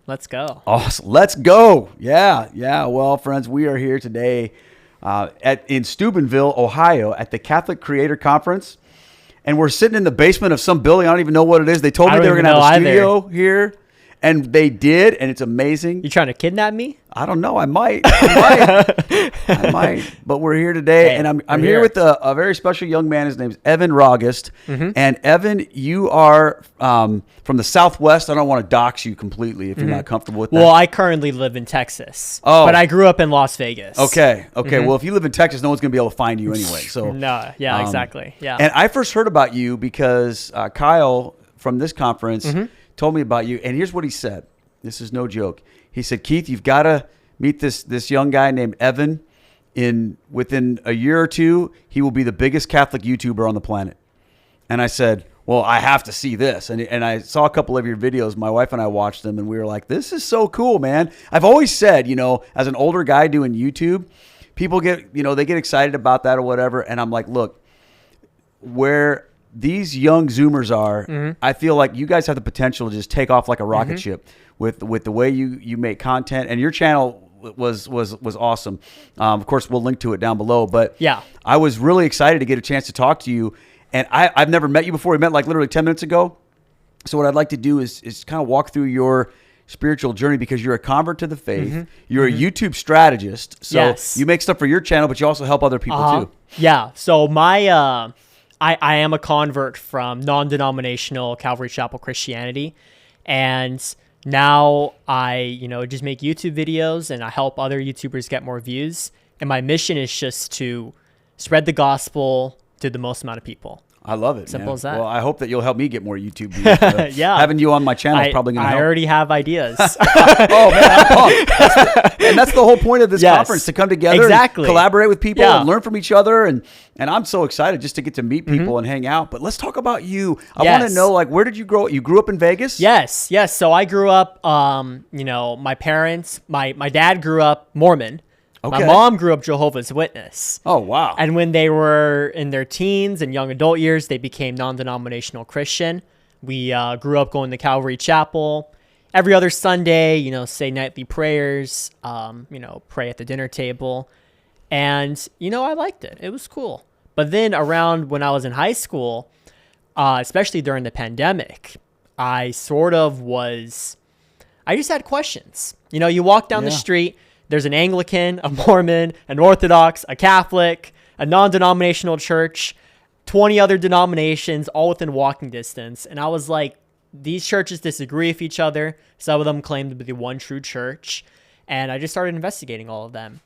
Let's go. Awesome. Let's go. Yeah. Well, friends, we are here today in Steubenville, Ohio at the Catholic Creator Conference. And we're sitting in the basement of some building. I don't even know what it is. They told me they were going to have a studio here. And they did, and it's amazing. You trying to kidnap me? I don't know. I might. I might. But we're here today, and I'm here with a very special young man. His name's Evan Raugust. Mm-hmm. And Evan, you are from the Southwest. I don't want to dox you completely if you're not comfortable with that. Well, I currently live in Texas, but I grew up in Las Vegas. Okay. Mm-hmm. Well, if you live in Texas, no one's going to be able to find you anyway. So no, yeah, exactly. Yeah. And I first heard about you because Kyle from this conference told me about you, and here's what he said. This is no joke. He said, Keith, you've got to meet this young guy named Evan. Within a year or two, he will be the biggest Catholic YouTuber on the planet. And I said, well, I have to see this. And I saw a couple of your videos. My wife and I watched them, and we were like, this is so cool, man. I've always said, as an older guy doing YouTube, people get, they get excited about that or whatever. And I'm like, look, where these young Zoomers are, I feel like you guys have the potential to just take off like a rocket ship with the way you make content, and your channel was awesome. Of course, we'll link to it down below. But yeah, I was really excited to get a chance to talk to you, and I've never met you before. We met like literally 10 minutes ago. So what I'd like to do is kind of walk through your spiritual journey, because you're a convert to the faith. You're a YouTube strategist, so you make stuff for your channel, but you also help other people too. Yeah. So I am a convert from non-denominational Calvary Chapel Christianity, and now I, just make YouTube videos and I help other YouTubers get more views. And my mission is just to spread the gospel to the most amount of people. I love it. Simple as that. Well, I hope that you'll help me get more YouTube views. Yeah. Having you on my channel is probably going to help. I already have ideas. Oh, man, I'm pumped. And that's the whole point of this conference, to come together and collaborate with people and learn from each other. And I'm so excited just to get to meet people and hang out. But let's talk about you. I want to know, where did you grow up? You grew up in Vegas? Yes. So I grew up, my parents, my dad grew up Mormon. Okay. My mom grew up Jehovah's Witness. Oh, wow. And when they were in their teens and young adult years, they became non-denominational Christian. We grew up going to Calvary Chapel. Every other Sunday, say nightly prayers, pray at the dinner table. And, I liked it. It was cool. But then around when I was in high school, especially during the pandemic, I just had questions. You walk down the street, there's an Anglican, a Mormon, an Orthodox, a Catholic, a non-denominational church, 20 other denominations, all within walking distance. And I was like, these churches disagree with each other. Some of them claim to be the one true church. And I just started investigating all of them.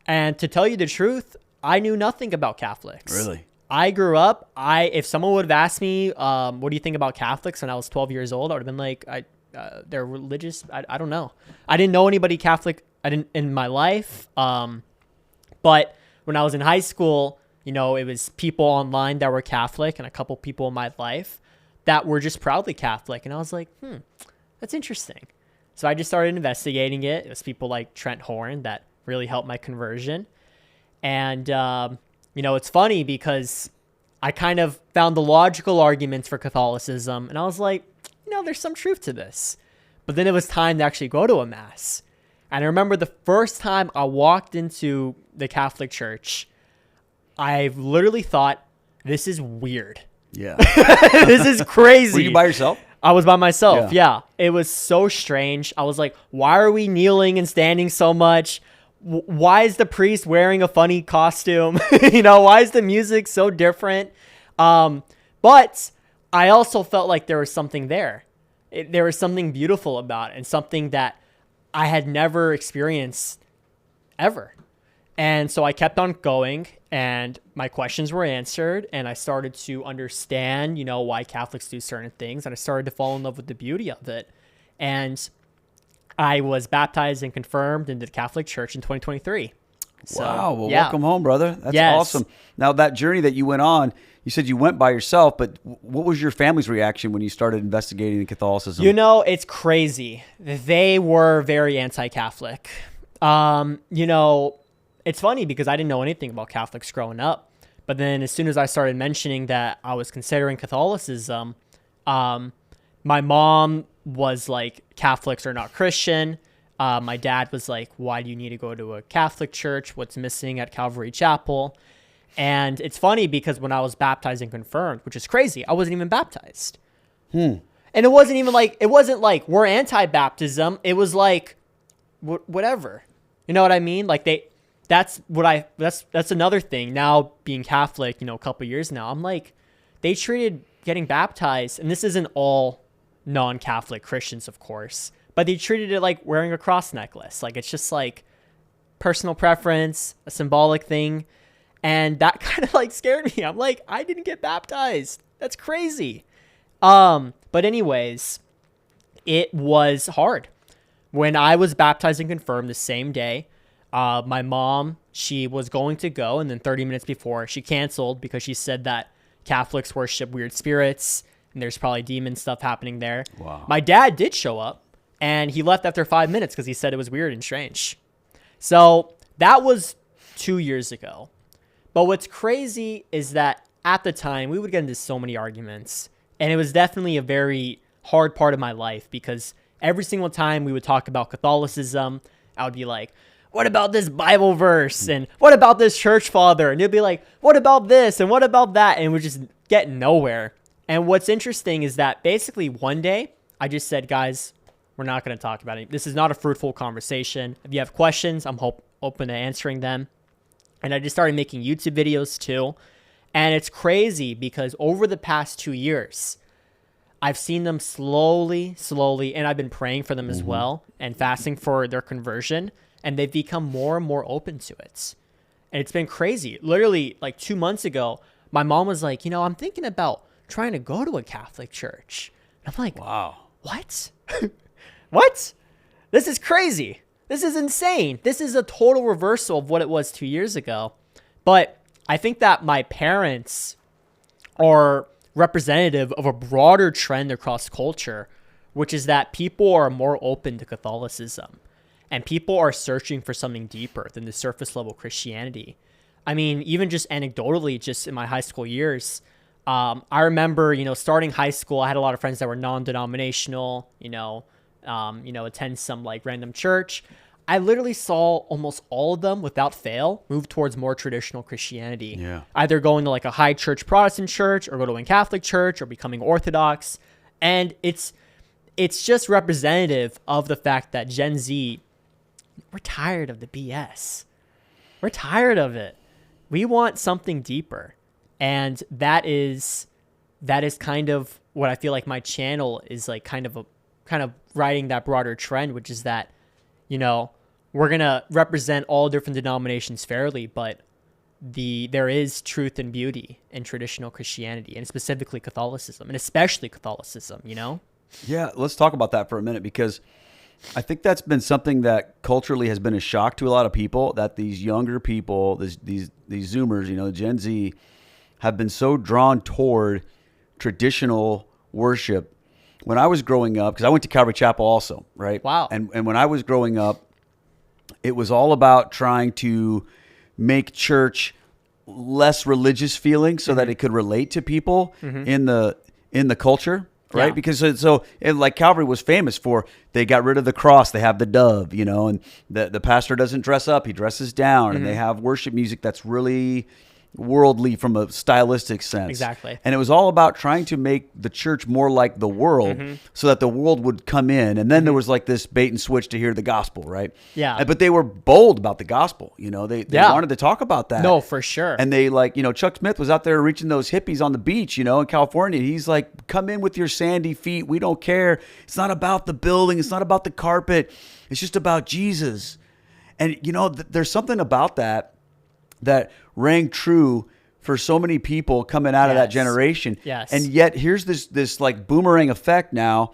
And to tell you the truth, I knew nothing about Catholics. Really? I grew up, if someone would have asked me, what do you think about Catholics when I was 12 years old, I would have been like, they're religious. I don't know. I didn't know anybody Catholic in my life. But when I was in high school, it was people online that were Catholic and a couple people in my life that were just proudly Catholic. And I was like, that's interesting. So I just started investigating it. It was people like Trent Horn that really helped my conversion. And, it's funny because I kind of found the logical arguments for Catholicism. And I was like, there's some truth to this. But then it was time to actually go to a mass. And I remember the first time I walked into the Catholic Church, I literally thought, this is weird. Yeah. This is crazy. Were you by yourself? I was by myself, yeah. It was so strange. I was like, why are we kneeling and standing so much? Why is the priest wearing a funny costume? Why is the music so different? But I also felt like there was something there. There was something beautiful about it, and something that I had never experienced ever. And so I kept on going, and my questions were answered, and I started to understand, why Catholics do certain things, and I started to fall in love with the beauty of it. And I was baptized and confirmed into the Catholic Church in 2023. So, wow. Well, welcome home, brother. That's awesome. Now, that journey that you went on, you said you went by yourself, but what was your family's reaction when you started investigating Catholicism? It's crazy. They were very anti-Catholic. It's funny because I didn't know anything about Catholics growing up. But then as soon as I started mentioning that I was considering Catholicism, my mom was like, Catholics are not Christian. My dad was like, why do you need to go to a Catholic church? What's missing at Calvary Chapel? And it's funny because when I was baptized and confirmed, which is crazy, I wasn't even baptized. And it wasn't like we're anti-baptism. It was like, whatever. You know what I mean? Like that's another thing. Now being Catholic, a couple years now, I'm like, they treated getting baptized, and this isn't all non-Catholic Christians, of course, but they treated it like wearing a cross necklace. Like, it's just like personal preference, a symbolic thing. And that kind of like scared me. I'm like, I didn't get baptized. That's crazy. But anyways, it was hard. When I was baptized and confirmed the same day, my mom, she was going to go, and then 30 minutes before, she canceled because she said that Catholics worship weird spirits and there's probably demon stuff happening there. Wow. My dad did show up, and he left after 5 minutes because he said it was weird and strange. So that was 2 years ago. But what's crazy is that at the time, we would get into so many arguments, and it was definitely a very hard part of my life because every single time we would talk about Catholicism, I would be like, what about this Bible verse? And what about this church father? And he'd be like, what about this? And what about that? And we'd just get nowhere. And what's interesting is that basically one day I just said, guys, we're not going to talk about it. This is not a fruitful conversation. If you have questions, I'm open to answering them. And I just started making YouTube videos too. And it's crazy because over the past 2 years, I've seen them slowly, and I've been praying for them as well and fasting for their conversion. And they've become more and more open to it. And it's been crazy. Literally, like 2 months ago, my mom was like, I'm thinking about trying to go to a Catholic church. And I'm like, wow, what? What? This is crazy. This is insane. This is a total reversal of what it was 2 years ago. But I think that my parents are representative of a broader trend across culture, which is that people are more open to Catholicism and people are searching for something deeper than the surface level Christianity. I mean, even just anecdotally, just in my high school years, I remember, starting high school, I had a lot of friends that were non-denominational, attend some like random church. I literally saw almost all of them without fail move towards more traditional Christianity. Yeah. Either going to like a high church Protestant church or go to a Catholic church or becoming Orthodox. And it's just representative of the fact that Gen Z, we're tired of the BS. We're tired of it. We want something deeper. And that is kind of what I feel like my channel is like kind of riding that broader trend, which is that, we're going to represent all different denominations fairly, but there is truth and beauty in traditional Christianity and specifically Catholicism and especially Catholicism, Yeah, let's talk about that for a minute because I think that's been something that culturally has been a shock to a lot of people, that these younger people, these Zoomers, Gen Z, have been so drawn toward traditional worship. When I was growing up, because I went to Calvary Chapel also, right? Wow. And when I was growing up, it was all about trying to make church less religious feeling so that it could relate to people in the culture, right? Yeah. Because like Calvary was famous for, they got rid of the cross, they have the dove, and the pastor doesn't dress up, he dresses down, and they have worship music that's really worldly from a stylistic sense. Exactly. And it was all about trying to make the church more like the world so that the world would come in. And then there was like this bait and switch to hear the gospel, right? Yeah. But they were bold about the gospel. They wanted to talk about that. No, for sure. And they Chuck Smith was out there reaching those hippies on the beach, in California. He's like, come in with your sandy feet. We don't care. It's not about the building. It's not about the carpet. It's just about Jesus. And, there's something about that rang true for so many people coming out of that generation. Yes. And yet here's this like boomerang effect now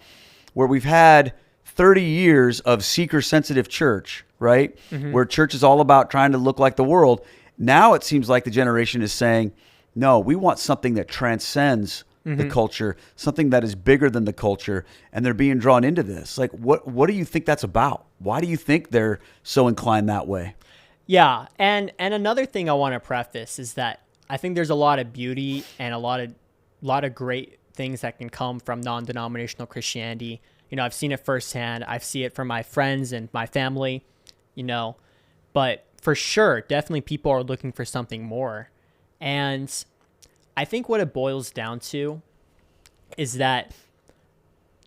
where we've had 30 years of seeker-sensitive church, right? Where church is all about trying to look like the world. Now it seems like the generation is saying, no, we want something that transcends the culture, something that is bigger than the culture, and they're being drawn into this. Like, what do you think that's about? Why do you think they're so inclined that way? Yeah, and another thing I want to preface is that I think there's a lot of beauty and a lot of great things that can come from non-denominational Christianity. I've seen it firsthand. I see it from my friends and my family, but for sure, definitely people are looking for something more. And I think what it boils down to is that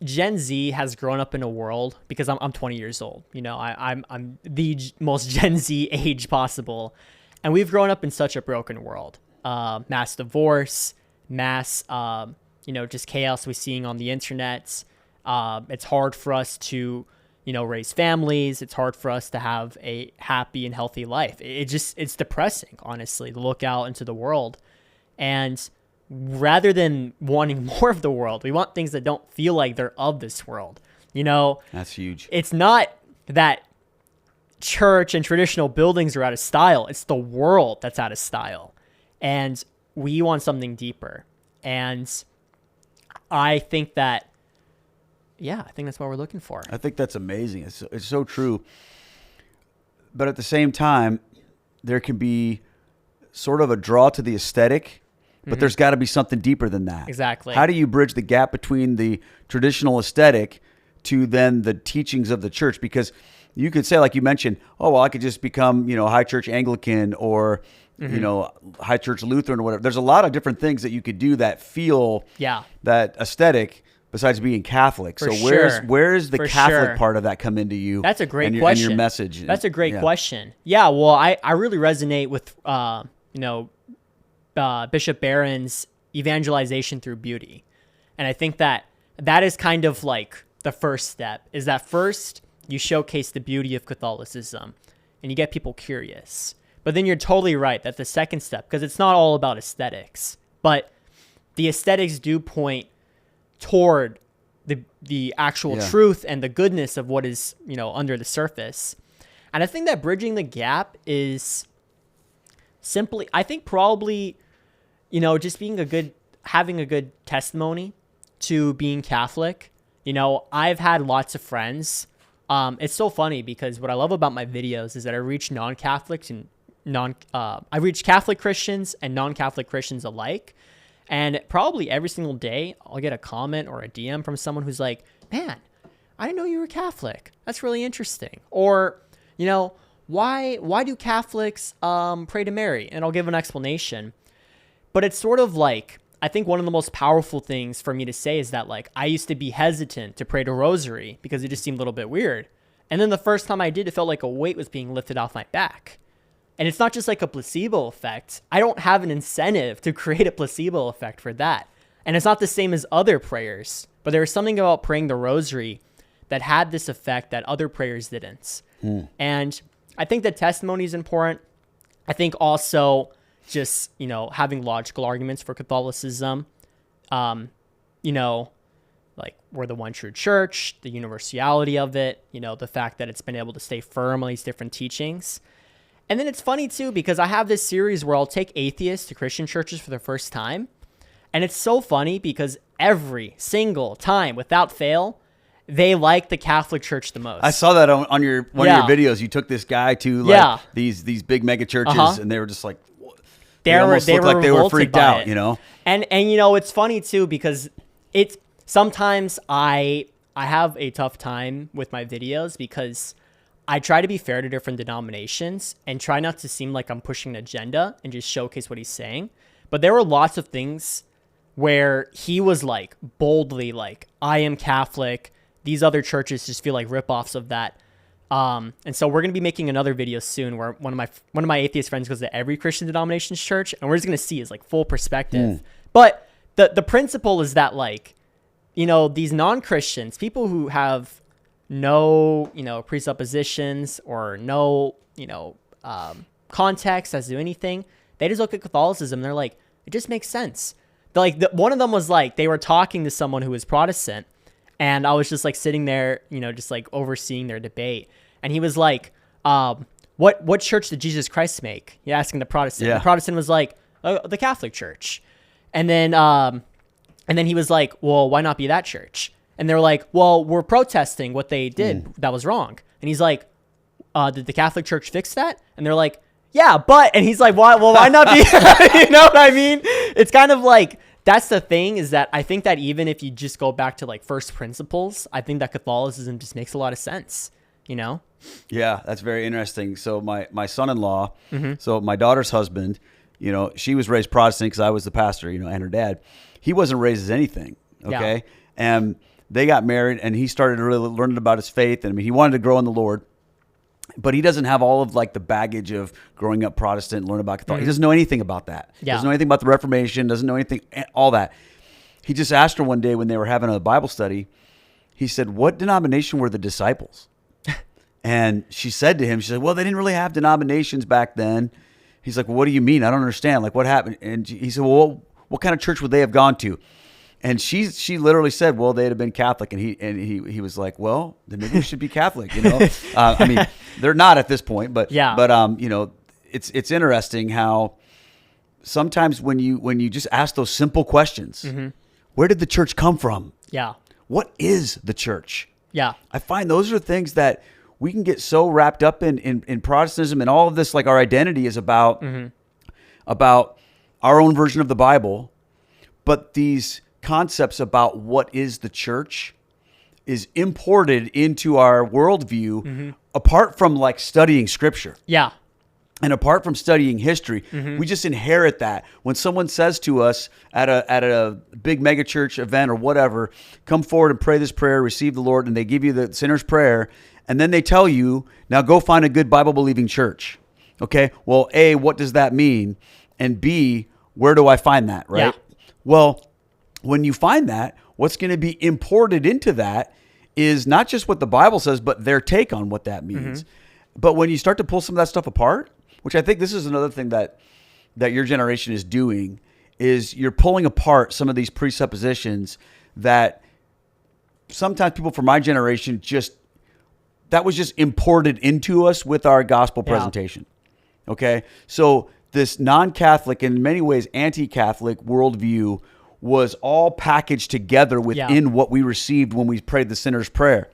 Gen Z has grown up in a world, because I'm 20 years old, I'm the most Gen Z age possible. And we've grown up in such a broken world, mass divorce, mass, just chaos we're seeing on the internet. It's hard for us to, raise families. It's hard for us to have a happy and healthy life. It's depressing, honestly, to look out into the world. And rather than wanting more of the world, we want things that don't feel like they're of this world. That's huge. It's not that church and traditional buildings are out of style. It's the world that's out of style. And we want something deeper. And I think that, I think that's what we're looking for. I think that's amazing. It's so true. But at the same time, there can be sort of a draw to the aesthetic, but there's got to be something deeper than that. Exactly. How do you bridge the gap between the traditional aesthetic to then the teachings of the church? Because you could say, like you mentioned, I could just become, high church Anglican or, high church Lutheran or whatever. There's a lot of different things that you could do that feel that aesthetic besides being Catholic. Where's the Catholic part of that come into you? That's a great question. And your message. That's a great question. Yeah. Well, I really resonate with, Bishop Barron's evangelization through beauty. And I think that is kind of like the first step, is that first you showcase the beauty of Catholicism and you get people curious. But then you're totally right that the second step, because it's not all about aesthetics, but the aesthetics do point toward the actual truth and the goodness of what is, under the surface. And I think that bridging the gap is simply, I think probably, just having a good testimony to being Catholic. I've had lots of friends. It's so funny because what I love about my videos is that I reach non-Catholics and I reach Catholic Christians and non-Catholic Christians alike. And probably every single day I'll get a comment or a DM from someone who's like, man, I didn't know you were Catholic. That's really interesting. Or, why do Catholics pray to Mary? And I'll give an explanation. But it's sort of like, I think one of the most powerful things for me to say is that, like, I used to be hesitant to pray to rosary because it just seemed a little bit weird. And then the first time I did, it felt like a weight was being lifted off my back. And it's not just like a placebo effect. I don't have an incentive to create a placebo effect for that. And it's not the same as other prayers. But there was something about praying the rosary that had this effect that other prayers didn't. And I think that testimony is important. I think also just, having logical arguments for Catholicism, like we're the one true church, the universality of it, the fact that it's been able to stay firm on these different teachings. And then it's funny too, because I have this series where I'll take atheists to Christian churches for the first time. And it's so funny because every single time, without fail, they like the Catholic Church the most. I saw that on one of your videos. You took this guy to these big mega churches, and they were just like, they almost looked like they were freaked out, And it's funny too because it's sometimes I have a tough time with my videos because I try to be fair to different denominations and try not to seem like I'm pushing an agenda and just showcase what he's saying. But there were lots of things where he was like boldly like, I am Catholic. These other churches just feel like ripoffs of that. And so we're going to be making another video soon where one of my atheist friends goes to every Christian denomination's church, and we're just going to see his like full perspective. But the principle is that, like, these non-Christians, people who have no, presuppositions or no, context as to anything, they just look at Catholicism and they're like, it just makes sense. One of them was like, they were talking to someone who was Protestant, and I was just like sitting there, just like overseeing their debate. And he was like, what church did Jesus Christ make? He asking the Protestant. Yeah. The Protestant was like, the Catholic Church. And then he was like, well, why not be that church? And they're like, well, we're protesting what they did. That was wrong. And he's like, did the Catholic Church fix that? And they're like, yeah, but, and he's like, why not be, you know what I mean? It's kind of like that's the thing, is that I think that even if you just go back to like first principles, I think that Catholicism just makes a lot of sense, you know? Yeah, that's very interesting. So my son-in-law, so my daughter's husband, she was raised Protestant because I was the pastor, and her dad. He wasn't raised as anything, okay? Yeah. And they got married, and he started really learning about his faith. And I mean, he wanted to grow in the Lord, but he doesn't have all of like the baggage of growing up Protestant and learning about Catholicism. He doesn't know anything about that. Yeah. Doesn't know anything about the Reformation, doesn't know anything, all that. He just asked her one day when they were having a Bible study, he said, "What denomination were the disciples?" And she said to him, she said, "Well, they didn't really have denominations back then." He's like, "Well, what do you mean? I don't understand. Like, what happened?" And he said, "Well, what kind of church would they have gone to?" And she literally said, "Well, they'd have been Catholic." And he was like, "Well, then maybe we should be Catholic." I mean, they're not at this point, but yeah. But it's interesting how sometimes when you just ask those simple questions, where did the church come from? Yeah. What is the church? Yeah. I find those are things that we can get so wrapped up in Protestantism, and all of this, like our identity is about our own version of the Bible, but these concepts about what is the church is imported into our worldview apart from like studying scripture. Yeah. And apart from studying history, we just inherit that. When someone says to us at a big megachurch event or whatever, "Come forward and pray this prayer, receive the Lord," and they give you the sinner's prayer, and then they tell you, "Now go find a good Bible-believing church." Okay? Well, A, what does that mean? And B, where do I find that, right? Yeah. Well, when you find that, what's going to be imported into that is not just what the Bible says, but their take on what that means. But when you start to pull some of that stuff apart, which I think this is another thing that your generation is doing, is you're pulling apart some of these presuppositions that sometimes people from my generation that was just imported into us with our gospel presentation. Okay? So this non-Catholic, and in many ways anti-Catholic worldview was all packaged together within what we received when we prayed the sinner's prayer.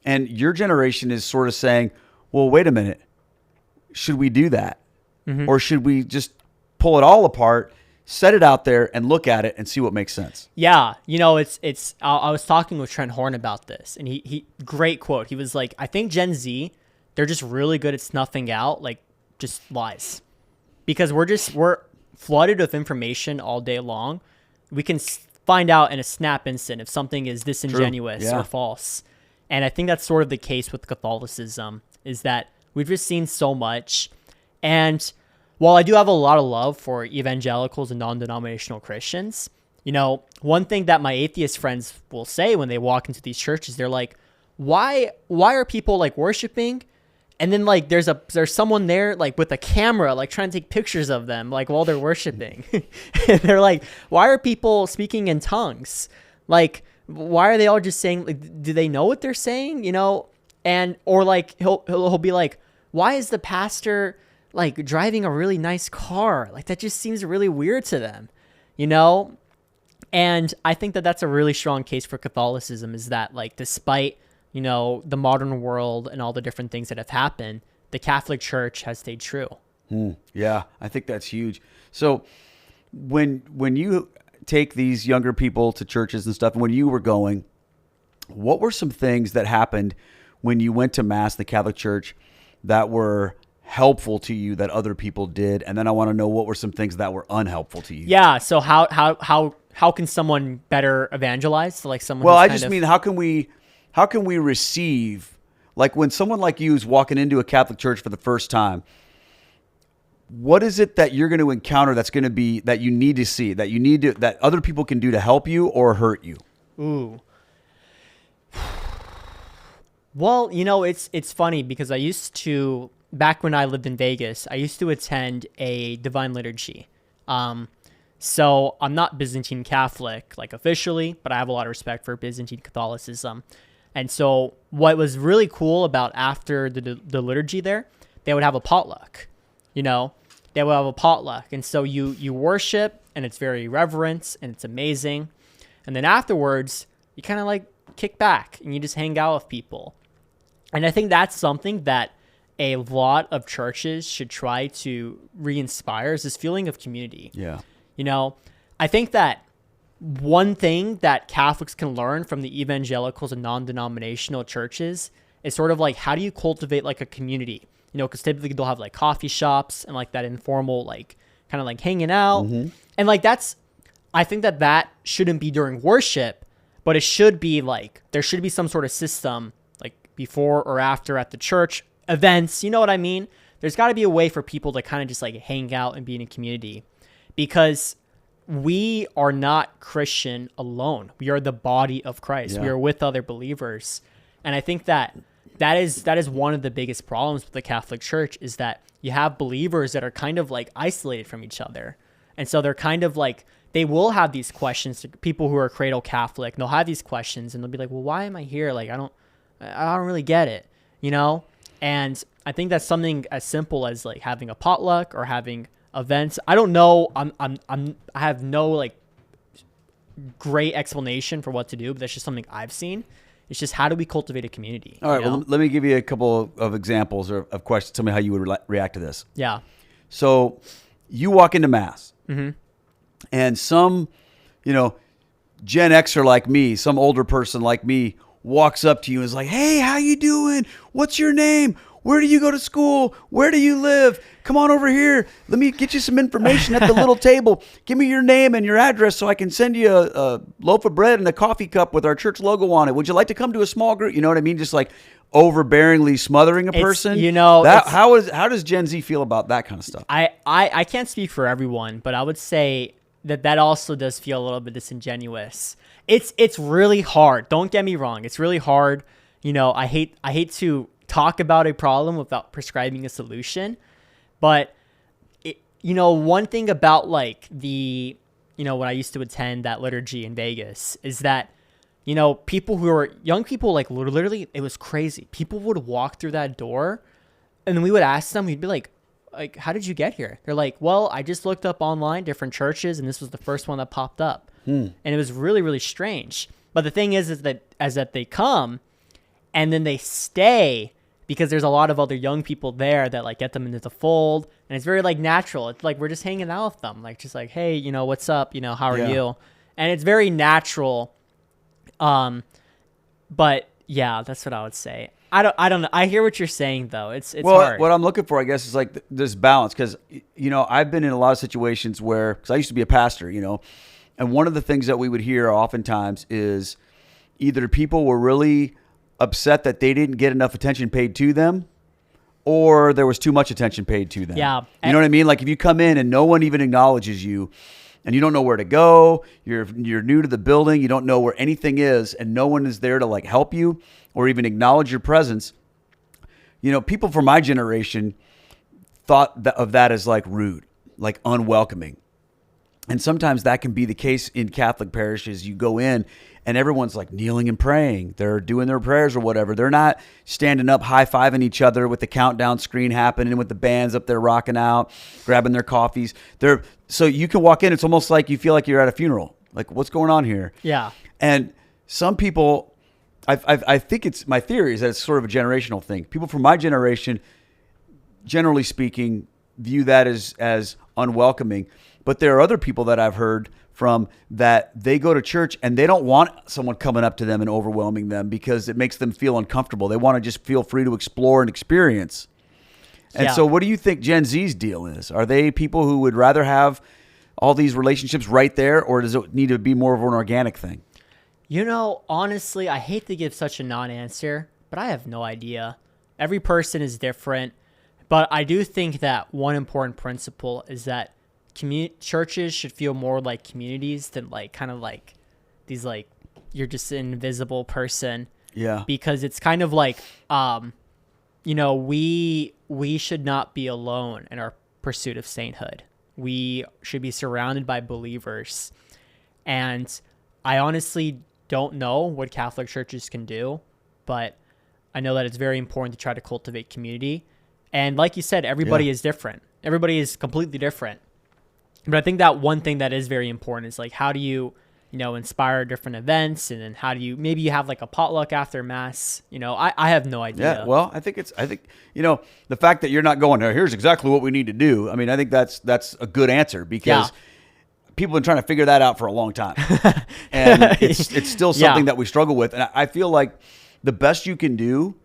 And your generation is sort of saying, well, wait a minute. Should we do that? Or should we just pull it all apart, set it out there, and look at it and see what makes sense? Yeah. I was talking with Trent Horn about this, and he great quote. He was like, "I think Gen Z, they're just really good at snuffing out like just lies, because we're flooded with information all day long. We can find out in a snap instant if something is disingenuous or false." And I think that's sort of the case with Catholicism, is that we've just seen so much. And while I do have a lot of love for evangelicals and non-denominational Christians, one thing that my atheist friends will say when they walk into these churches, they're like, why are people like worshiping? And then like there's someone there like with a camera like trying to take pictures of them like while they're worshiping. And they're like, why are people speaking in tongues? Like, why are they all just saying, like, do they know what they're saying? And or like he'll be like, why is the pastor like driving a really nice car? Like that just seems really weird to them, And I think that that's a really strong case for Catholicism, is that like despite the modern world and all the different things that have happened, the Catholic Church has stayed true. Yeah, I think that's huge. So when you take these younger people to churches and stuff, and when you were going, what were some things that happened when you went to Mass in the Catholic Church that were helpful to you that other people did? And then I want to know, what were some things that were unhelpful to you? Yeah. So how can someone better evangelize? So like someone. Well, I just mean, how can we receive, like when someone like you is walking into a Catholic church for the first time, what is it that you're going to encounter that's going to be, that you need to see, that other people can do to help you or hurt you? Ooh. Well, it's funny because I used to, back when I lived in Vegas, I used to attend a divine liturgy. So I'm not Byzantine Catholic, like officially, but I have a lot of respect for Byzantine Catholicism. And so what was really cool about after the liturgy there, they would have a potluck, they would have a potluck. And so you worship, and it's very reverent, and it's amazing. And then afterwards, you kind of like kick back and you just hang out with people. And I think that's something that a lot of churches should try to re-inspire, is this feeling of community. Yeah. I think that one thing that Catholics can learn from the evangelicals and non-denominational churches is sort of like, how do you cultivate like a community? You know, because typically they'll have like coffee shops and like that informal, like kind of like hanging out. And like I think that shouldn't be during worship, but it should be like, there should be some sort of system like before or after at the church events. You know what I mean? There's got to be a way for people to kind of just like hang out and be in a community, because we are not Christian alone. We are the body of Christ. We are with other believers. And I think that is one of the biggest problems with the Catholic Church, is that you have believers that are kind of like isolated from each other. And so they're kind of like, they will have these questions, people who are cradle Catholic, and they'll have these questions and they'll be like, well, why am I here? Like, I don't really get it, you know? And I think that's something as simple as like having a potluck or having events. I don't know. I have no like great explanation for what to do, but that's just something I've seen. It's just, how do we cultivate a community? All right. Well, let me give you a couple of examples or of questions. Tell me how you would react to this. Yeah. So you walk into Mass, and some, Gen Xer like me, some older person like me, walks up to you and is like, "Hey, how you doing? What's your name? Where do you go to school? Where do you live? Come on over here. Let me get you some information at the little table. Give me your name and your address so I can send you a loaf of bread and a coffee cup with our church logo on it. Would you like to come to a small group?" You know what I mean? Just like overbearingly smothering a person. How does Gen Z feel about that kind of stuff? I can't speak for everyone, but I would say that also does feel a little bit disingenuous. It's really hard. Don't get me wrong. It's really hard. I hate to talk about a problem without prescribing a solution, but one thing about like the when I used to attend that liturgy in Vegas is that people who are young people, like literally it was crazy. People would walk through that door and then we would ask them, we'd be like, how did you get here? They're like, well, I just looked up online different churches and this was the first one that popped up. And it was really, really strange. But the thing is that they come and then they stay, because there's a lot of other young people there that like get them into the fold, and it's very like natural. It's like we're just hanging out with them, like just like, hey, what's up? How are you? And it's very natural. But yeah, that's what I would say. I don't know. I hear what you're saying though. It's hard. What I'm looking for, I guess, is like this balance, because I've been in a lot of situations where, because I used to be a pastor, and one of the things that we would hear oftentimes is either people were really upset that they didn't get enough attention paid to them, or there was too much attention paid to them. Yeah. You know what I mean? Like if you come in and no one even acknowledges you and you don't know where to go, you're new to the building, you don't know where anything is, and no one is there to like help you or even acknowledge your presence. People from my generation thought of that as like rude, like unwelcoming. And sometimes that can be the case in Catholic parishes. You go in and everyone's like kneeling and praying. They're doing their prayers or whatever. They're not standing up, high-fiving each other with the countdown screen happening, with the bands up there rocking out, grabbing their coffees. So you can walk in. It's almost like you feel like you're at a funeral. Like, what's going on here? Yeah. And some people, I think it's, my theory is that it's sort of a generational thing. People from my generation, generally speaking, view that as unwelcoming. But there are other people that I've heard from that they go to church and they don't want someone coming up to them and overwhelming them because it makes them feel uncomfortable. They want to just feel free to explore and experience. And so what do you think Gen Z's deal is? Are they people who would rather have all these relationships right there, or does it need to be more of an organic thing? Honestly, I hate to give such a non-answer, but I have no idea. Every person is different. But I do think that one important principle is that churches should feel more like communities than like kind of like these like you're just an invisible person. Yeah. Because it's kind of like we should not be alone in our pursuit of sainthood. We should be surrounded by believers. And I honestly don't know what Catholic churches can do, but I know that it's very important to try to cultivate community. And like you said, everybody is different. Everybody is completely different. But I think that one thing that is very important is like, how do you, inspire different events, and then how do you, maybe you have like a potluck after Mass. I have no idea. Yeah, well, I think the fact that you're not going, here's exactly what we need to do. I mean, I think that's a good answer, because people have been trying to figure that out for a long time. And it's still something that we struggle with. And I feel like the best you can do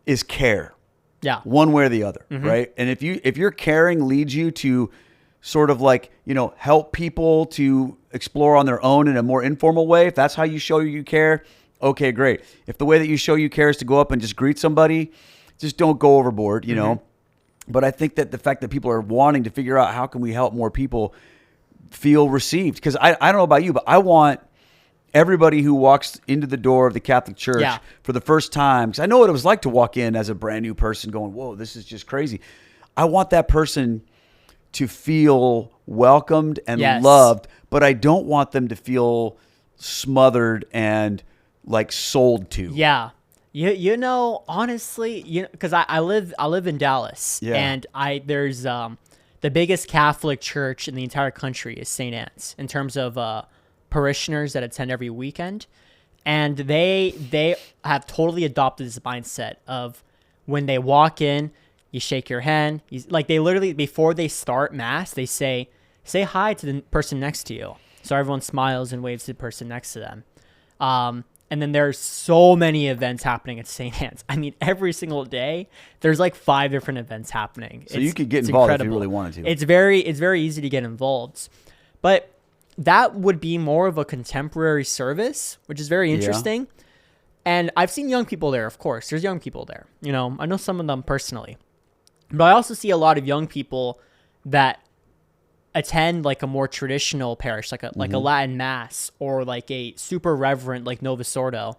is care. Yeah. One way or the other, right? And if your caring leads you to sort of like, help people to explore on their own in a more informal way, if that's how you show you care, okay, great. If the way that you show you care is to go up and just greet somebody, just don't go overboard, you know? But I think that the fact that people are wanting to figure out how can we help more people feel received, because I don't know about you, but I want everybody who walks into the door of the Catholic Church for the first time, because I know what it was like to walk in as a brand new person going, whoa, this is just crazy. I want that person to feel welcomed and loved, but I don't want them to feel smothered and like sold to. Yeah. Honestly, because I live in Dallas, and there's the biggest Catholic church in the entire country is St. Anne's in terms of parishioners that attend every weekend, and they have totally adopted this mindset of when they walk in, you shake your hand. They literally, before they start mass, they say hi to the person next to you, so everyone smiles and waves to the person next to them. And then there's so many events happening at St. Anne's. I mean, every single day, there's like 5 different events happening. So you could get involved if you really wanted to. It's very easy to get involved. But that would be more of a contemporary service, which is very interesting. Yeah. And I've seen young people there, of course. There's young people there. I know some of them personally. But I also see a lot of young people that attend like a more traditional parish, like a Latin mass, or like a super reverent like Novus Ordo.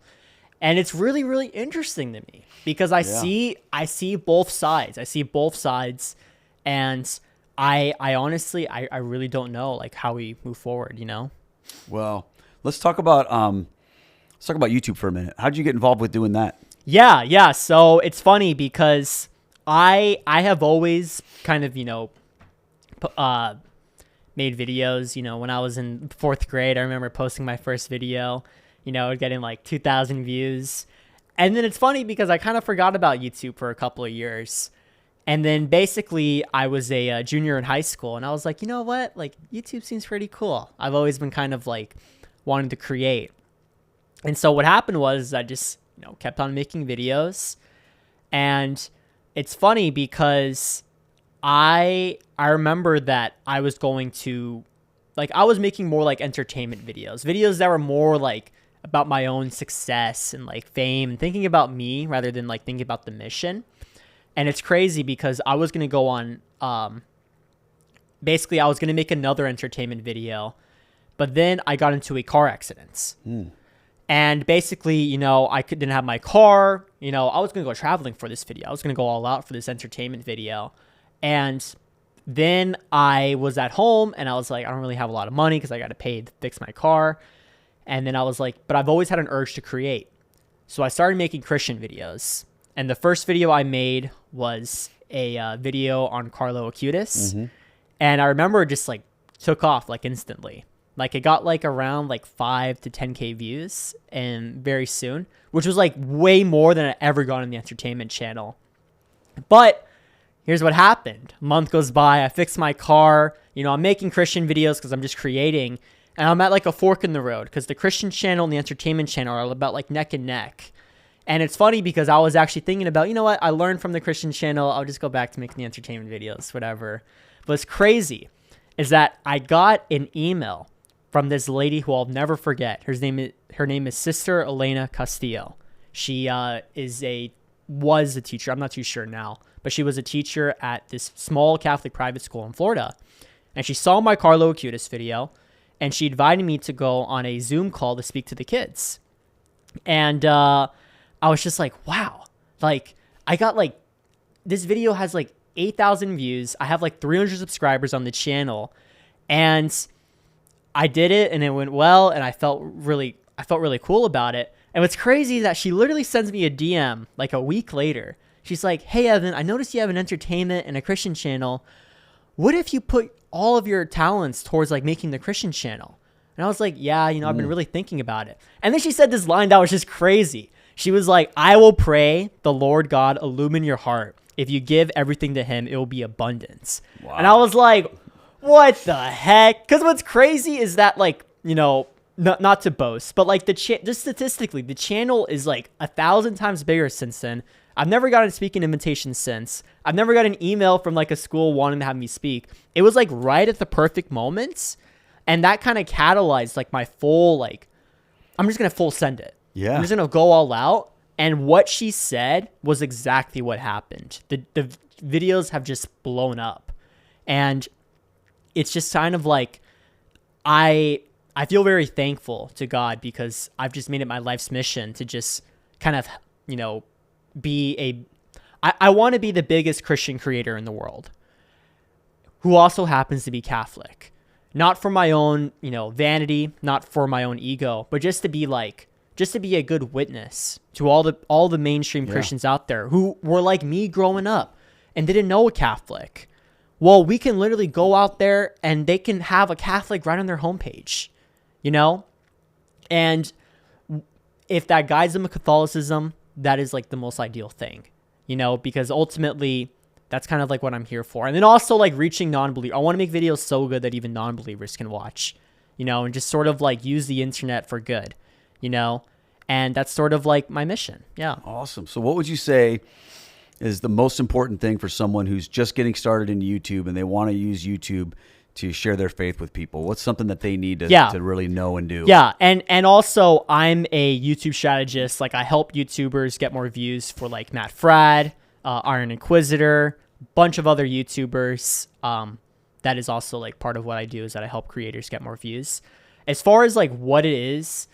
And it's really, really interesting to me because I see both sides. And I honestly really don't know like how we move forward, Well, let's talk about YouTube for a minute. How'd you get involved with doing that? Yeah. So it's funny because I have always kind of, made videos, when I was in 4th grade. I remember posting my first video, getting like 2,000 views. And then it's funny because I kind of forgot about YouTube for a couple of years. And then basically I was a junior in high school, and I was like, you know what? Like, YouTube seems pretty cool. I've always been kind of like wanting to create. And so what happened was I just, kept on making videos. And it's funny because I remember that I was going to, I was making more like entertainment videos that were more like about my own success and like fame and thinking about me rather than like thinking about the mission. And it's crazy because I was going to go on, basically I was going to make another entertainment video, but then I got into a car accident. And basically, I didn't have my car, I was going to go traveling for this video. I was going to go all out for this entertainment video. And then I was at home and I was like, I don't really have a lot of money because I got to pay to fix my car. And then I was like, but I've always had an urge to create. So I started making Christian videos. And the first video I made was a video on Carlo Acutis. And I remember it just like took off like instantly. Like it got like around like 5 to 10K views and very soon, which was like way more than I ever got on the entertainment channel. But here's what happened. A month goes by. I fix my car. I'm making Christian videos because I'm just creating. And I'm at like a fork in the road because the Christian channel and the entertainment channel are about like neck and neck. And it's funny because I was actually thinking about, what? I learned from the Christian channel. I'll just go back to making the entertainment videos, whatever. But what's crazy is that I got an email from this lady who I'll never forget. Her name is Sister Elena Castillo. She was a teacher. I'm not too sure now. But she was a teacher at this small Catholic private school in Florida. And she saw my Carlo Acutis video, and she invited me to go on a Zoom call to speak to the kids. And I was just like, wow. Like, I got like, this video has like 8,000 views. I have like 300 subscribers on the channel. And I did it, and it went well, and I felt really cool about it. And what's crazy is that she literally sends me a DM like a week later. She's like, hey, Evan, I noticed you have an entertainment and a Christian channel. What if you put all of your talents towards like making the Christian channel? And I was like, yeah, I've been really thinking about it. And then she said this line that was just crazy. She was like, I will pray the Lord God illumine your heart. If you give everything to him, it will be abundance. Wow. And I was like, What the heck? Because what's crazy is that, like, you know, not to boast, but like just statistically, the channel is like 1,000 times bigger since then. I've never gotten a speaking invitation since. I've never got an email from like a school wanting to have me speak. It was like right at the perfect moments. And that kind of catalyzed like my full, like, I'm just going to full send it. Yeah. I'm just going to go all out. And what she said was exactly what happened. The videos have just blown up. And it's just kind of like, I feel very thankful to God because I've just made it my life's mission to just kind of, you know, I want to be the biggest Christian creator in the world who also happens to be Catholic. Not for my own, you know, vanity, not for my own ego, but just to be a good witness to all the mainstream Christians out there who were like me growing up and didn't know a Catholic. Well, we can literally go out there and they can have a Catholic right on their homepage, you know? And if that guides them to Catholicism, that is like the most ideal thing, you know, because ultimately that's kind of like what I'm here for. And then also like reaching non-believers. I want to make videos so good that even non-believers can watch, you know, and just sort of like use the internet for good, you know, and that's sort of like my mission. Yeah. Awesome. So what would you say is the most important thing for someone who's just getting started in YouTube and they want to use YouTube to share their faith with people? What's something that they need to really know and do? Yeah. And also I'm a YouTube strategist. Like I help YouTubers get more views for like Matt Frad, Iron Inquisitor, bunch of other YouTubers. That is also like part of what I do is that I help creators get more views. As far as like what it is,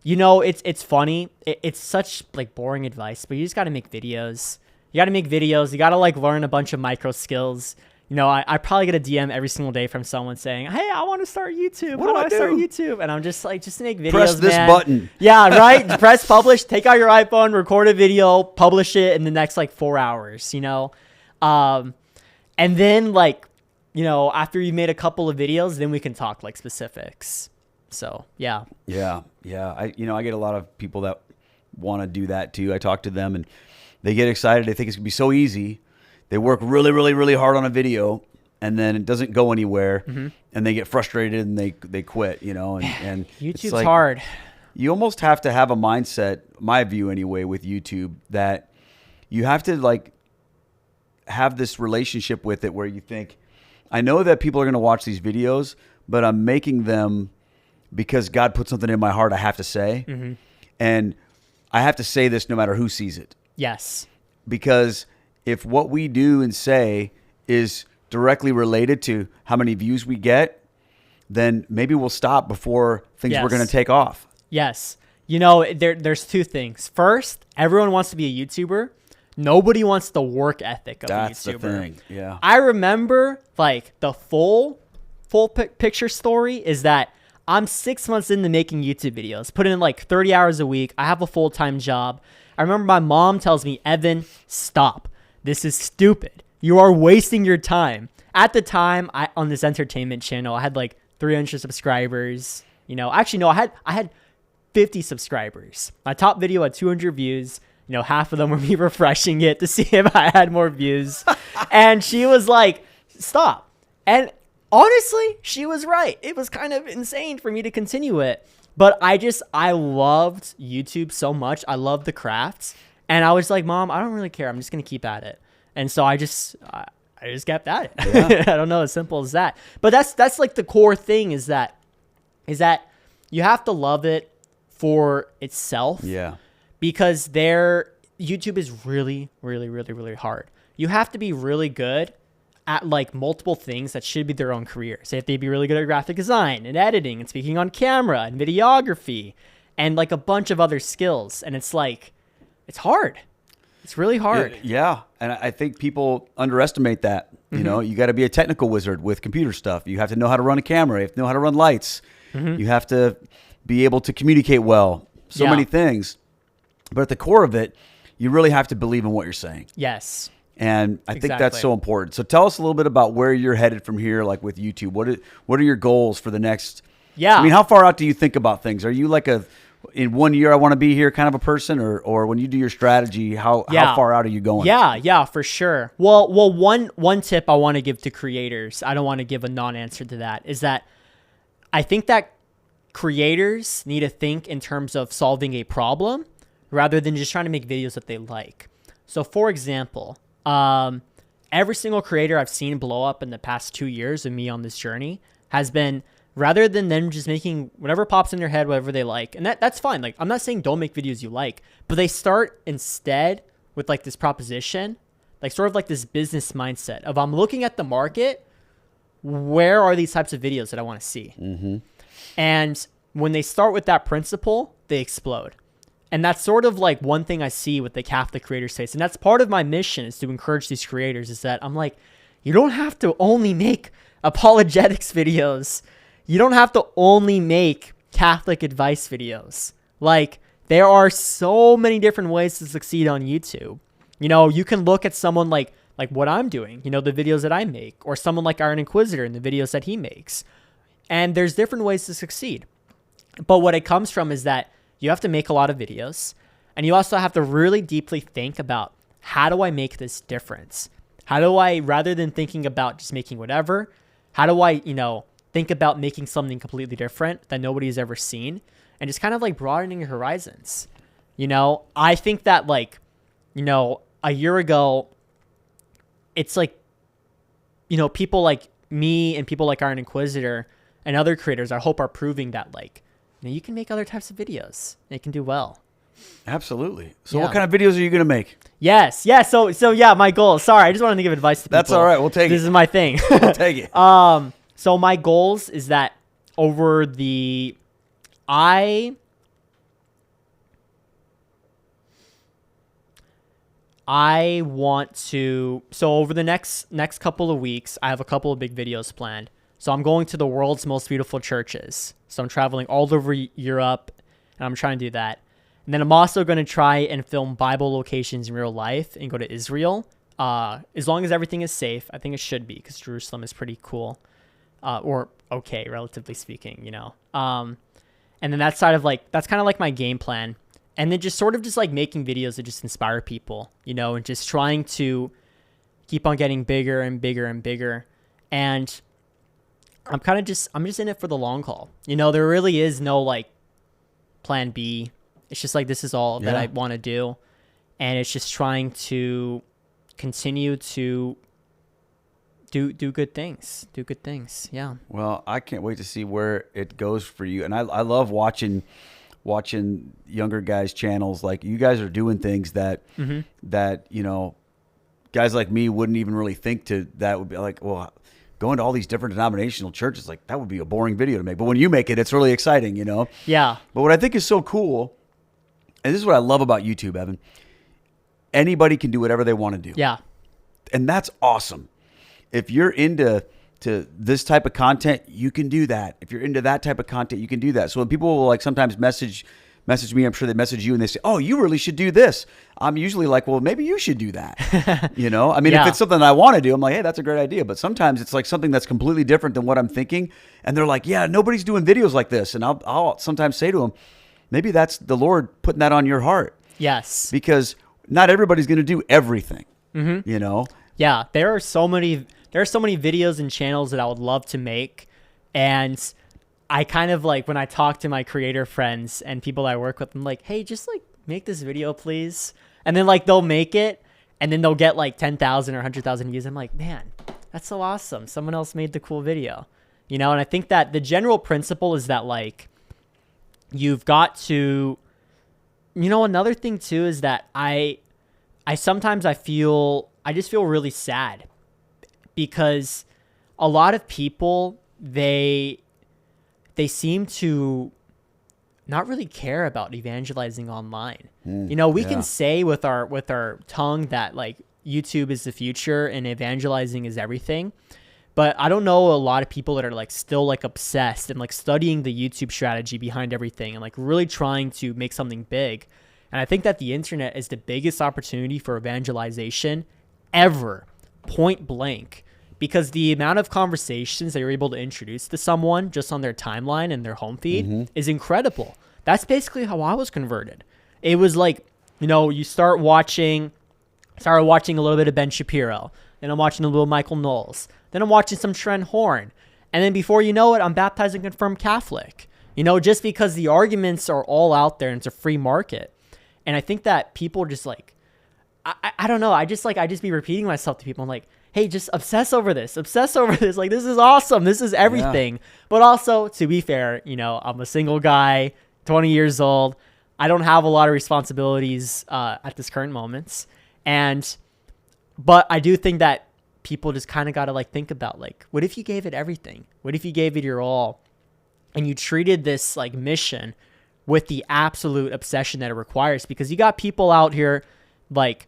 you know, it's funny. It's such like boring advice, but you just got to make videos. You got to make videos. You got to like learn a bunch of micro skills. You know, I probably get a DM every single day from someone saying, "Hey, I want to start YouTube. What do I start do?" YouTube?" And I'm just like, just make videos, Press this man. button. Yeah, right. Press publish. Take out your iPhone, record a video, publish it in the next like 4 hours. You know, and then like, you know, after you made a couple of videos, then we can talk like specifics. So yeah. Yeah. I get a lot of people that want to do that too. I talk to them and they get excited. They think it's gonna be so easy. They work really, really, really hard on a video, and then it doesn't go anywhere, and they get frustrated and they quit. You know, and YouTube's like, hard. You almost have to have a mindset, my view anyway, with YouTube, that you have to like have this relationship with it where you think, I know that people are going to watch these videos, but I'm making them because God put something in my heart I have to say, and I have to say this no matter who sees it. Yes. Because if what we do and say is directly related to how many views we get, then maybe we'll stop before things were going to take off. Yes. You know, there's two things. First, everyone wants to be a YouTuber. Nobody wants the work ethic of a YouTuber. That's the thing. Yeah. I remember like the full picture story is that I'm 6 months into making YouTube videos, put in like 30 hours a week. I have a full-time job. I remember my mom tells me, "Evan, stop. This is stupid. You are wasting your time." At the time, on this entertainment channel, I had like 300 subscribers. You know, actually, no, I had 50 subscribers. My top video had 200 views. You know, half of them were me refreshing it to see if I had more views. And she was like, "Stop." And honestly, she was right. It was kind of insane for me to continue it. But I loved YouTube so much. I loved the crafts. And I was like, "Mom, I don't really care. I'm just going to keep at it." And so I just kept at it. Yeah. I don't know, as simple as that. But that's like the core thing is that you have to love it for itself. Yeah. Because YouTube is really, really, really, really hard. You have to be really good at like multiple things that should be their own career. So you have to be really good at graphic design and editing and speaking on camera and videography and like a bunch of other skills. And it's like, it's hard. It's really hard. Yeah. And I think people underestimate that. You know, you got to be a technical wizard with computer stuff. You have to know how to run a camera. You have to know how to run lights. You have to be able to communicate well. So many things. But at the core of it, you really have to believe in what you're saying. Yes. And I think that's so important. So tell us a little bit about where you're headed from here, like with YouTube. What are your goals for the next? Yeah. I mean, how far out do you think about things? Are you like in 1 year I want to be here kind of a person, or when you do your strategy, how far out are you going? Yeah, for sure. Well, one tip I want to give to creators, I don't want to give a non-answer to that, is that I think that creators need to think in terms of solving a problem rather than just trying to make videos that they like. So for example, every single creator I've seen blow up in the past 2 years of me on this journey has been, rather than them just making whatever pops in their head, whatever they like. And that's fine. Like, I'm not saying don't make videos you like, but they start instead with like this proposition, like sort of like this business mindset of, I'm looking at the market, where are these types of videos that I want to see? Mm-hmm. And when they start with that principle, they explode. And that's sort of like one thing I see with the Catholic creator space. And that's part of my mission, is to encourage these creators, is that I'm like, you don't have to only make apologetics videos. You don't have to only make Catholic advice videos. Like, there are so many different ways to succeed on YouTube. You know, you can look at someone like what I'm doing, you know, the videos that I make, or someone like Iron Inquisitor and the videos that he makes. And there's different ways to succeed. But what it comes from is that you have to make a lot of videos, and you also have to really deeply think about, how do I make this difference? How do I, rather than thinking about just making whatever, how do I, you know, think about making something completely different that nobody's ever seen, and just kind of like broadening your horizons? You know, I think that, like, you know, a year ago, it's like, you know, people like me and people like Iron Inquisitor and other creators, I hope, are proving that, like, you know, you can make other types of videos and it can do well. Absolutely. So what kind of videos are you going to make? Yes. Yeah. So yeah, my goal, sorry, I just wanted to give advice to people. That's all right. We'll take it. This is my thing. We'll take it. So my goals is that over the, I want to, so over the next couple of weeks, I have a couple of big videos planned. So I'm going to the world's most beautiful churches. So I'm traveling all over Europe, and I'm trying to do that. And then I'm also going to try and film Bible locations in real life and go to Israel. As long as everything is safe, I think it should be, because Jerusalem is pretty cool, or okay, relatively speaking, you know. And then that's kind of like my game plan. And then just sort of just like making videos that just inspire people, you know, and just trying to keep on getting bigger and bigger and bigger. And I'm just in it for the long haul. You know, there really is no like plan B. It's just like, this is all that I want to do. And it's just trying to continue to do good things. Do good things. Yeah. Well, I can't wait to see where it goes for you. And I love watching younger guys' channels. Like, you guys are doing things that you know, guys like me wouldn't even really think to. That would be like, well, going to all these different denominational churches, like, that would be a boring video to make. But when you make it, it's really exciting, you know? Yeah. But what I think is so cool, and this is what I love about YouTube, Evan, anybody can do whatever they want to do. Yeah. And that's awesome. If you're into this type of content, you can do that. If you're into that type of content, you can do that. So when people will like sometimes message me, I'm sure they message you and they say, oh, you really should do this. I'm usually like, well, maybe you should do that. You know, I mean, if it's something I want to do, I'm like, hey, that's a great idea. But sometimes it's like something that's completely different than what I'm thinking. And they're like, yeah, nobody's doing videos like this. And I'll sometimes say to them, maybe that's the Lord putting that on your heart. Yes. Because not everybody's going to do everything, you know? Yeah. There are so many videos and channels that I would love to make. And I kind of like, when I talk to my creator friends and people I work with, I'm like, hey, just like make this video, please. And then like they'll make it, and then they'll get like 10,000 or 100,000 views. I'm like, man, that's so awesome. Someone else made the cool video, you know? And I think that the general principle is that, like, you've got to, you know, another thing too is that I sometimes I just feel really sad, because a lot of people, they seem to not really care about evangelizing online. You know, we can say with our tongue that like YouTube is the future and evangelizing is everything. But I don't know a lot of people that are like still like obsessed and like studying the YouTube strategy behind everything and like really trying to make something big. And I think that the internet is the biggest opportunity for evangelization ever, point blank. Because the amount of conversations that you're able to introduce to someone just on their timeline and their home feed is incredible. That's basically how I was converted. It was like, you started watching a little bit of Ben Shapiro. Then I'm watching a little Michael Knowles. Then I'm watching some Trent Horn. And then before you know it, I'm baptized and confirmed Catholic. Just because the arguments are all out there and it's a free market. And I think that people just like, I don't know. I just be repeating myself to people. I'm like, hey, just obsess over this. Like, this is awesome. This is everything. Yeah. But also, to be fair, I'm a single guy, 20 years old. I don't have a lot of responsibilities at this current moments. But I do think that people just kind of got to like think about like, what if you gave it everything? What if you gave it your all and you treated this like mission with the absolute obsession that it requires? Because you got people out here like,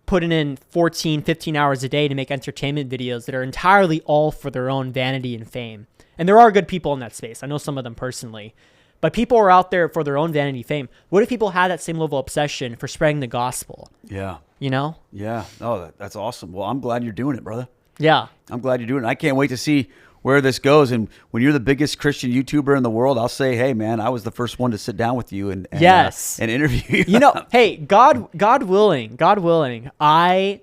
putting in 14, 15 hours a day to make entertainment videos that are entirely all for their own vanity and fame. And there are good people in that space. I know some of them personally. But people are out there for their own vanity fame. What if people had that same level of obsession for spreading the gospel? Yeah. Yeah. Oh, that's awesome. Well, I'm glad you're doing it, brother. Yeah. I'm glad you're doing it. I can't wait to see where this goes. And when you're the biggest Christian YouTuber in the world, I'll say, hey, man, I was the first one to sit down with you and interview you. Hey, God willing, because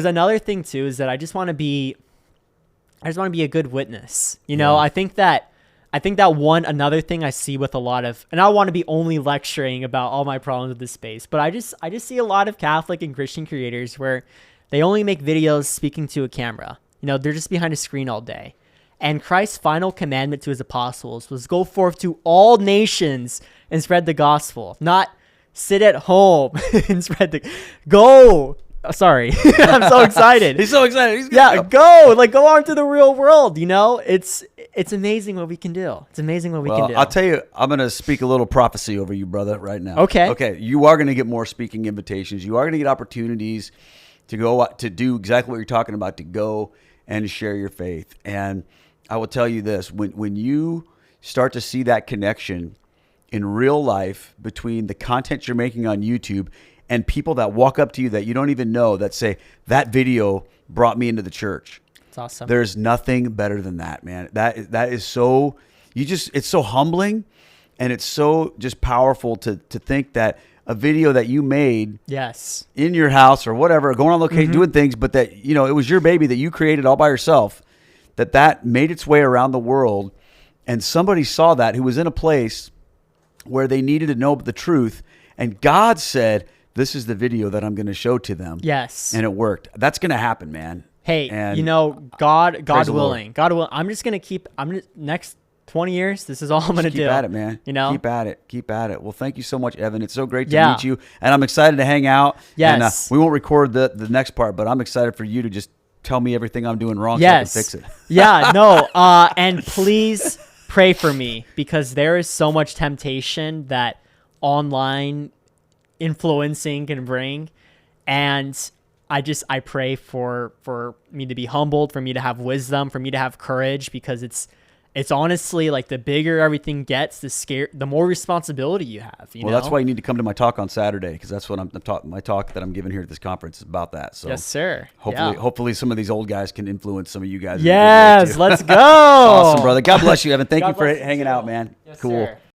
another thing too is that I just want to be a good witness. I think that another thing I see with a lot of, and I want to be only lecturing about all my problems with this space, but I just see a lot of Catholic and Christian creators where they only make videos speaking to a camera. They're just behind a screen all day. And Christ's final commandment to his apostles was go forth to all nations and spread the gospel, not sit at home and go. Sorry. I'm so excited. He's so excited. Go out into the real world. It's amazing what we can do. It's amazing what we can do. I'll tell you, I'm going to speak a little prophecy over you, brother, right now. Okay. You are going to get more speaking invitations. You are going to get opportunities to go to do exactly what you're talking about, to go and share your faith. And I will tell you this, when you start to see that connection in real life between the content you're making on YouTube and people that walk up to you that you don't even know that say, that video brought me into the church. It's awesome. There's nothing better than that, man. That is so, it's so humbling, and it's so just powerful to think that a video that you made in your house or whatever, going on location, doing things, but that, it was your baby that you created all by yourself, that made its way around the world, and somebody saw that who was in a place where they needed to know the truth, and God said, this is the video that I'm going to show to them. Yes. And it worked. That's going to happen, man. Hey, God willing. I'm just going to keep, next 20 years, this is all I'm going to do. Keep at it, man. Keep at it. Well, thank you so much, Evan. It's so great to meet you, and I'm excited to hang out. Yes. And we won't record the next part, but I'm excited for you to just tell me everything I'm doing wrong so I can fix it. And please pray for me, because there is so much temptation that online influencing can bring, and I pray for me to be humbled, for me to have wisdom, for me to have courage, because it's honestly like the bigger everything gets, the more responsibility you have. You know? That's why you need to come to my talk on Saturday, because that's what my talk that I'm giving here at this conference is about that. So yes, sir. Hopefully some of these old guys can influence some of you guys. Yes, let's go. Awesome, brother. God bless you, Evan. Thank you for hanging out, man. Yes, cool. Sir.